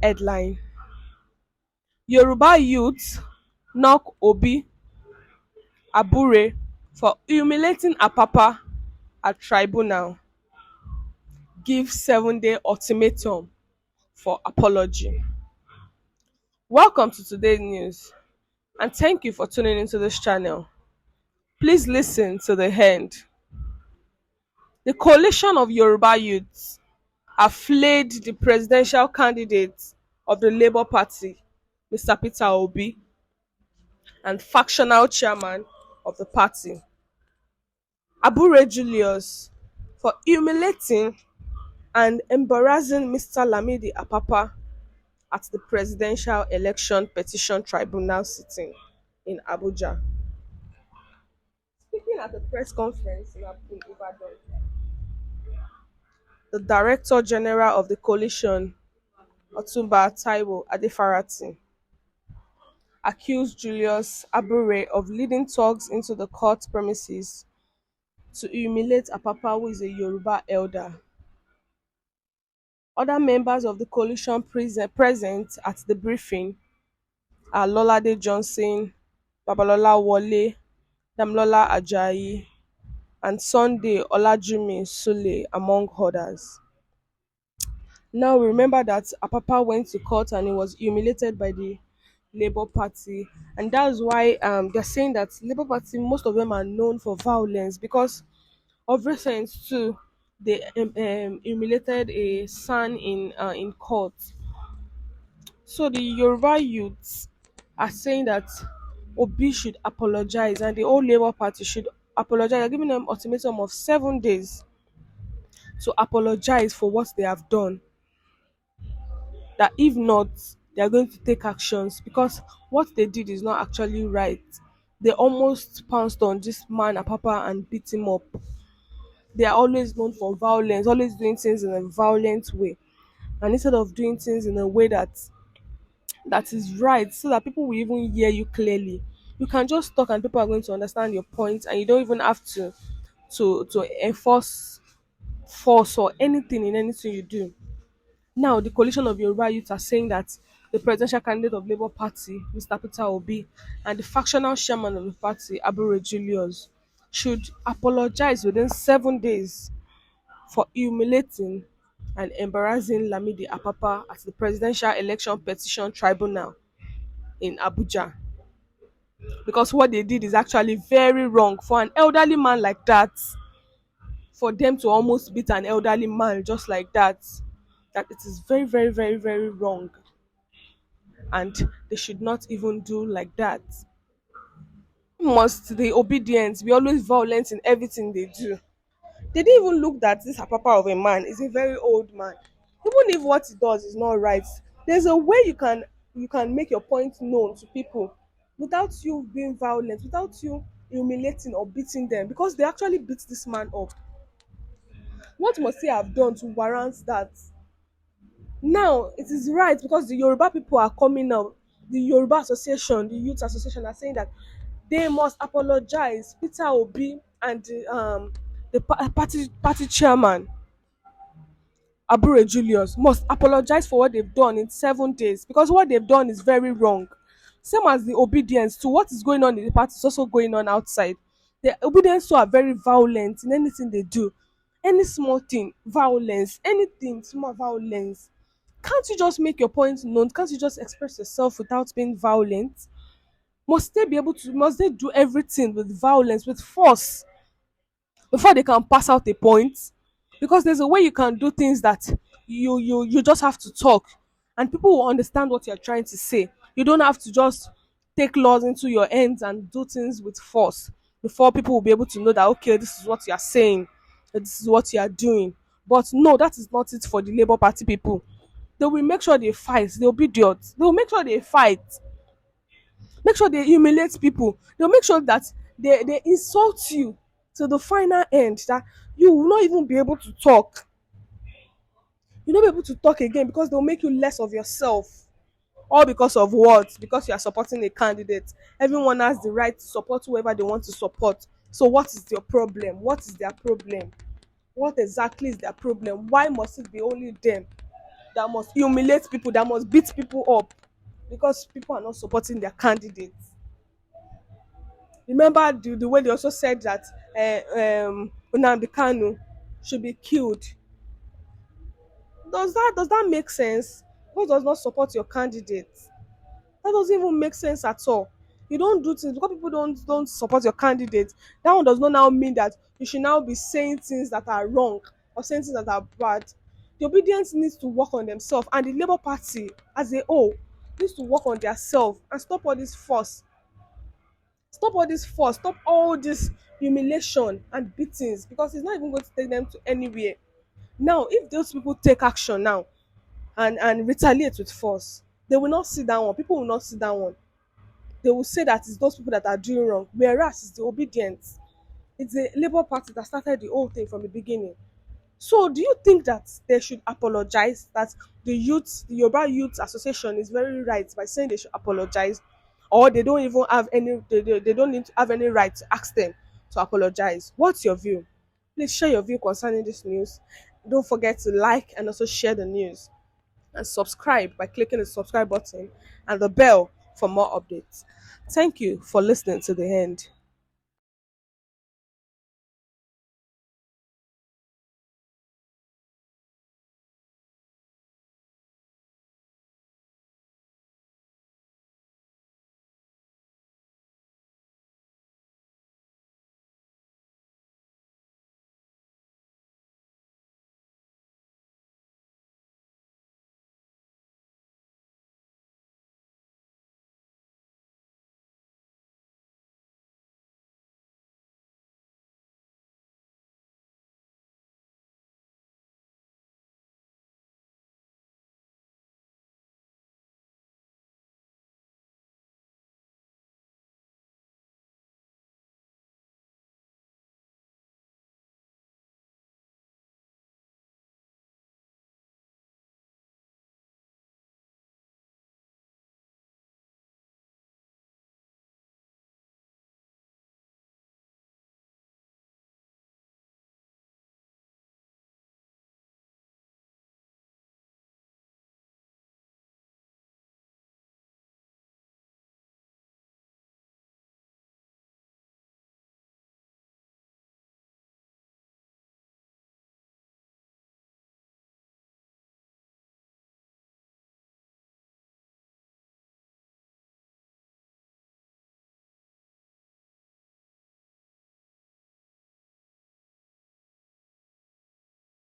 headline: Yoruba youth knock Obi Abure for humiliating Apapa at tribunal, give 7-day ultimatum for apology. Welcome to today's news, and thank you for tuning into this channel. Please listen to the end. The coalition of Yoruba youths have flayed the presidential candidate of the Labour Party, Mr. Peter Obi, and factional chairman of the party, Abure Julius, for humiliating and embarrassing Mr. Lamidi Apapa at the Presidential Election Petition Tribunal sitting in Abuja. Speaking at a press conference in Ibadan, the Director General of the coalition, Otumba Taiwo Adefarati, accused Julius Abure of leading thugs into the court premises to humiliate Apapa, who is a Yoruba elder. Other members of the coalition present at the briefing are Lolade Johnson, Babalola Wole, Damlola Ajayi, and Sunday Olajimi Sule, among others. Now remember that Apapa went to court and he was humiliated by the Labour Party, and that's why they're saying that Labour Party, most of them are known for violence because of recent too. They humiliated a son in court. So the Yoruba youths are saying that Obi should apologize and the whole Labour Party should apologize. They're giving them ultimatum of 7 days to apologize for what they have done. That if not, they are going to take actions because what they did is not actually right. They almost pounced on this man Apapa and beat him up. They are always known for violence, always doing things in a violent way. And instead of doing things in a way that is right, so that people will even hear you clearly, you can just talk and people are going to understand your point, and you don't even have to enforce force or anything in anything you do. Now, the coalition of Yoruba youth are saying that the presidential candidate of Labour Party, Mr. Peter Obi, and the factional chairman of the party, Abure Julius, should apologize within 7 days for humiliating and embarrassing Lamidi Apapa at the Presidential Election Petition Tribunal in Abuja. Because what they did is actually very wrong for an elderly man like that, for them to almost beat an elderly man just like that it is very, very, very, very wrong. And they should not even do like that. Must the obedience be always violent in everything they do? They didn't even look that this papa of a man is a very old man. Even if what he does is not right, there's a way you can make your point known to people without you being violent, without you humiliating or beating them, because they actually beat this man up. What must he have done to warrant that? Now it is right because the Yoruba people are coming out. The Yoruba Association, the Youth Association, are saying that they must apologize. Peter Obi and the party chairman Abure Julius must apologize for what they've done in 7 days, because what they've done is very wrong. Same as the obedience to what is going on in the party is also going on outside. The obedience to are very violent in anything they do. Any small thing, violence, anything, small violence. Can't you just make your point known? Can't you just express yourself without being violent? Must they do everything with violence, with force, before they can pass out a point? Because there's a way you can do things that you just have to talk and people will understand what you're trying to say. You don't have to just take laws into your hands and do things with force before people will be able to know that, okay, this is what you are saying, that this is what you are doing. But no, that is not it for the Labour Party people. They will make sure they fight. They'll be idiots. They will make sure they fight. Make sure they humiliate people. They'll make sure that they insult you to the final end, that you will not even be able to talk. You'll not be able to talk again because they'll make you less of yourself. All because of what? Because you are supporting a candidate. Everyone has the right to support whoever they want to support. So what is your problem? What is their problem? What exactly is their problem? Why must it be only them? that must humiliate people, that must beat people up because people are not supporting their candidates. Remember the way they also said that Nnamdi Kanu should be killed. Does that make sense? Who does not support your candidate? That doesn't even make sense at all. You don't do things because people don't support your candidate. That one does not now mean that you should now be saying things that are wrong or saying things that are bad. The obedience needs to work on themselves, and the Labour Party as a whole needs to work on their self and stop all this force. Stop all this force. Stop all this humiliation and beatings because it's not even going to take them to anywhere. Now, if those people take action now and retaliate with force, they will not see that one. People will not see that one. They will say that it's those people that are doing wrong, whereas it's the obedience. It's the Labour Party that started the whole thing from the beginning. So, do you think that they should apologize? That the Yoruba Youth Association is very right by saying they should apologize, or they don't even have any, they don't need to have any right to ask them to apologize? What's your view? Please share your view concerning this news. Don't forget to like and also share the news and subscribe by clicking the subscribe button and the bell for more updates. Thank you for listening to the end.